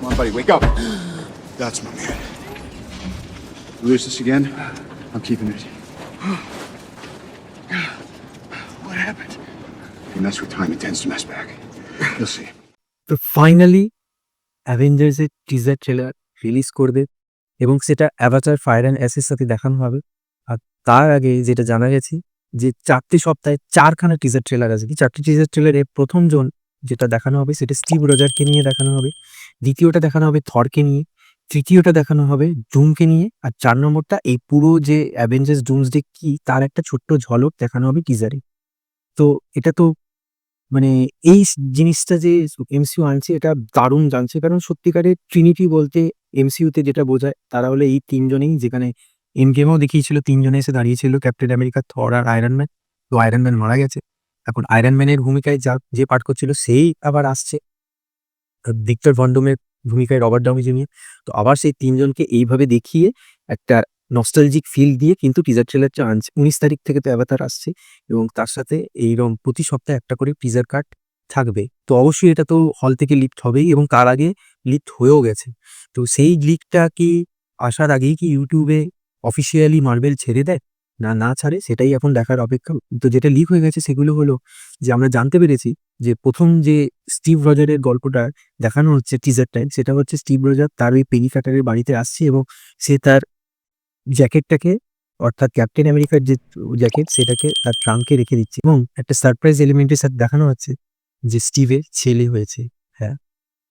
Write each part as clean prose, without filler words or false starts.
Come on, buddy, wake up. That's my man. You lose this again, I'm keeping it. What happened? You mess with time, it tends to mess back. You'll see. তো finally অ্যাভেঞ্জার্সের teaser trailer release করবে এবং সেটা Avatar fire and অ্যাসের সাথে দেখানো হবে। আর তার আগে যেটা জানা গেছে যে 4টি সপ্তাহে 4খানা টিজার ট্রেলার আসবে। 4টি টিজার ট্রেলারে প্রথম যেটা দেখানো হবে সেটা স্টিভ রজারকে নিয়ে দেখানো হবে, দ্বিতীয়টা দেখানো হবে থরকে নিয়ে, তৃতীয়টা দেখানো হবে ডুমকে নিয়ে, আর 4 নম্বরটা এই পুরো যে অ্যাভেঞ্জার্স ডুমসডে কি তার একটা ছোট্ট ঝলক দেখানো হবে টিজারে। তো এটা তো মানে এই জিনিসটা যে এমসিইউ আনছে এটা দারুণ জানছে, কারণ সত্যিকারের ট্রিনিটি বলতে এমসিইউতে যেটা বোঝায় তারা হলো এই 3 জনেই, যেখানে এন্ড গেমেও দেখিয়েছিল 3 জনে এসে দাঁড়িয়েছিল, ক্যাপ্টেন আমেরিকা, থর আর আয়রন ম্যান। তো আয়রন ম্যান মারা গেছে, এখন আয়রন ম্যানের ভূমিকায় যে পাঠ করছিল সেই আবার আসছে, ভিক্টর ভন ডুমের ভূমিকায় রবার্ট ডাউনি জুনিয়র। তো আবার সেই 3 জনকে এইভাবে দেখিয়ে একটা নস্টালজিক ফিল দিয়ে কিন্তু টিজার ট্রেলারটা আনছে। 19 তারিখ থেকে তো অ্যাভাটার আসছে এবং তার সাথে এইরকম প্রতি সপ্তাহে একটা করে টিজার কাট থাকবে। তো অবশ্যই এটা তো হল থেকে লিকড হবেই এবং তার আগে লিকড হয়েও গেছে। তো সেই লিকটা কি আসার আগেই কি ইউটিউবে অফিসিয়ালি মার্বেল ছেড়ে দেয় না ছাড়ে সেটাই এখন দেখার অপেক্ষা। তো যেটা লিক হয়ে গেছে সেগুলো হলো যে আমরা জানতে পেরেছি যে প্রথম যে স্টিভ রজারের গল্পটা দেখানো হচ্ছে টিজারটায়, সেটা হচ্ছে স্টিভ রজার তার ওই পেগি কাটারের বাড়িতে আসছে এবং সে তার জ্যাকেটটাকে, অর্থাৎ ক্যাপ্টেন আমেরিকার যে জ্যাকেট সেটাকে তার ট্রাঙ্কে রেখে দিচ্ছে এবং একটা সারপ্রাইজ এলিমেন্টের সাথে দেখানো হচ্ছে যে স্টিভের ছেলে হয়েছে। হ্যাঁ,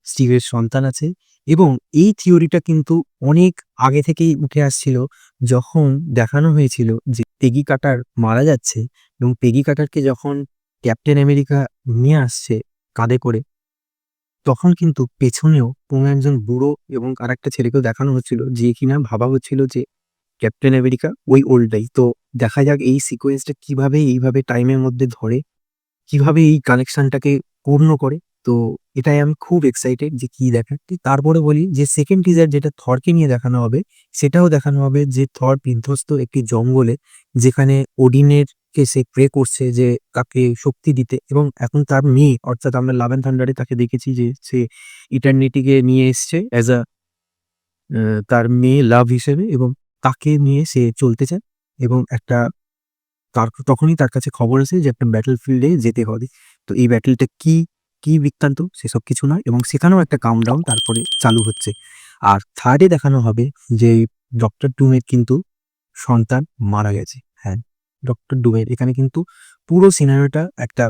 স্টিভের সন্তান আছে এবং এই থিওরিটা কিন্তু অনেক আগে থেকেই উঠে আসছিল, যখন দেখানো হয়েছিল যে পেগি কাটার মারা যাচ্ছে এবং পেগি কাটারকে যখন ক্যাপ্টেন আমেরিকা নিয়ে আসছে কাঁধে করে, তখন কিন্তু পেছনেও কোনো একজন বুড়ো এবং আরেকটা ছেলেকেও দেখানো হচ্ছিল, যে কিনা ভাবা হচ্ছিল যে ক্যাপ্টেন আমেরিকা ওই ওল্ডটাই। তো দেখা যাক এই সিকোয়েন্সটা কিভাবে এইভাবে টাইমের মধ্যে ধরে, কিভাবে এই কানেকশনটাকে পূর্ণ করে। তো এটাই আমি খুব এক্সাইটেড যে কি দেখা। তারপরে বলি যে সেকেন্ড টিজার যেটা থরকে নিয়ে দেখানো হবে, সেটাও দেখানো হবে যে থর বিধ্বস্ত একটি জঙ্গলে, যেখানে ওডিনের কে সে প্রে করছে যে তাকে শক্তি দিতে, এবং এখন তার মেয়ে, অর্থাৎ আমরা লাভ অ্যান্ড থান্ডারে তাকে দেখেছি যে সে ইটার্নিটিকে নিয়ে এসছে অ্যাজ আ তার মেয়ে লাভ হিসেবে, এবং তাকে নিয়ে সে চলতে চায় এবং একটা তখনই তার কাছে খবর আসে যে একটা ব্যাটল ফিল্ডে যেতে হবে। তো এই ব্যাটলটা কি বৃত্তান্ত সেসব কিছু নয়, এবং সেখানেও একটা কাউন্টডাউন তারপরে চালু হচ্ছে। আর থার্ডে দেখানো হবে যে ডক্টর ডুমের কিন্তু সন্তান মারা গেছে। হ্যাঁ, ডক্টর ডুমের এখানে কিন্তু পুরো সিনারিওটা একটা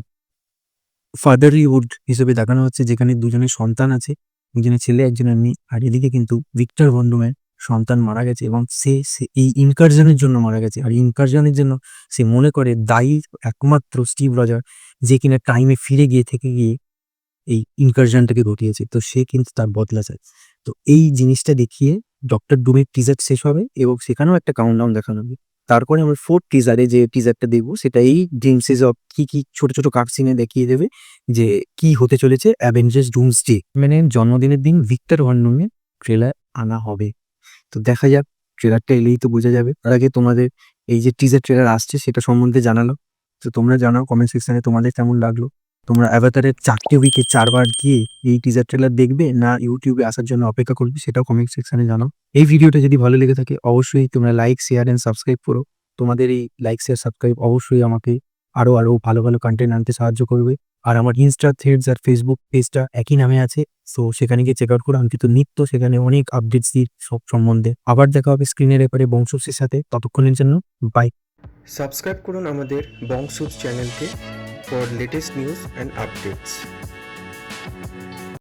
ফাদারহুড হিসেবে দেখানো হচ্ছে, যেখানে দুজনের সন্তান আছে, একজনের ছেলে একজনের মেয়ে। আর এদিকে কিন্তু ভিক্টর ভন ডুমের সন্তান মারা গেছে এবং সে এই ইনকারশনের জন্য মারা গেছে। আর ইনকারশনের জন্য সে মনে করে দায়ী একমাত্র স্টিভ রজার, যে কিনা টাইমে ফিরে গিয়ে এই ইনকারশনটাকে ঘটিয়েছে। তো সে কিন্তু তার বদলা চায়। তো এই জিনিসটা দেখিয়ে ডক্টর ডুমের টিজার শেষ হবে এবং সেখানেও একটা কাউন্টডাউন দেখানো হবে। তারপরে আমরা ফোর্থ টিজারে যে টিজারটা দেখবো সেটা এই গ্লিমসেস অফ কি ছোট কাট সিনে দেখিয়ে দেবে যে কি হতে চলেছে অ্যাভেঞ্জার্স ডুমসডে। মানে জন্মদিনের দিন ভিক্টর ভন ডুমের ট্রেলার আনা হবে। তো দেখা যাক, ট্রেলারটা এলেই তো বোঝা যাবে। তার আগে তোমাদের এই যে টিজার ট্রেলার আসছে সেটা সম্বন্ধে জানালো, তো তোমরা জানাও কমেন্ট সেকশনে তোমাদের কেমন লাগলো। তোমরা অ্যাভাটারের 4টে উইকে 4বার গিয়ে এই টিজার ট্রেলার দেখবে না ইউটিউবে আসার জন্য অপেক্ষা করবে, সেটাও কমেন্ট সেকশনে জানাও। এই ভিডিওটা যদি ভালো লেগে থাকে অবশ্যই তোমরা লাইক, শেয়ার এন্ড সাবস্ক্রাইব করো। তোমাদের এই লাইক, শেয়ার, সাবস্ক্রাইব অবশ্যই আমাকে আরো ভালো কন্টেন্ট আনতে সাহায্য করবে। আর আমার ইনস্টা, থ্রেডস আর ফেসবুক পেজটা একই নামে আছে, সো সেখানে গিয়ে চেক আউট করো। আমি কিন্তু নিত্য সেখানে অনেক আপডেটস দিই সব সম্বন্ধে। আবার দেখা হবে স্ক্রিনের এপারে বংশোপসের সাথে, ততক্ষণের জন্য বাই। সাবস্ক্রাইব করুন আমাদের বংশুজ চ্যানেলকে for latest news and updates.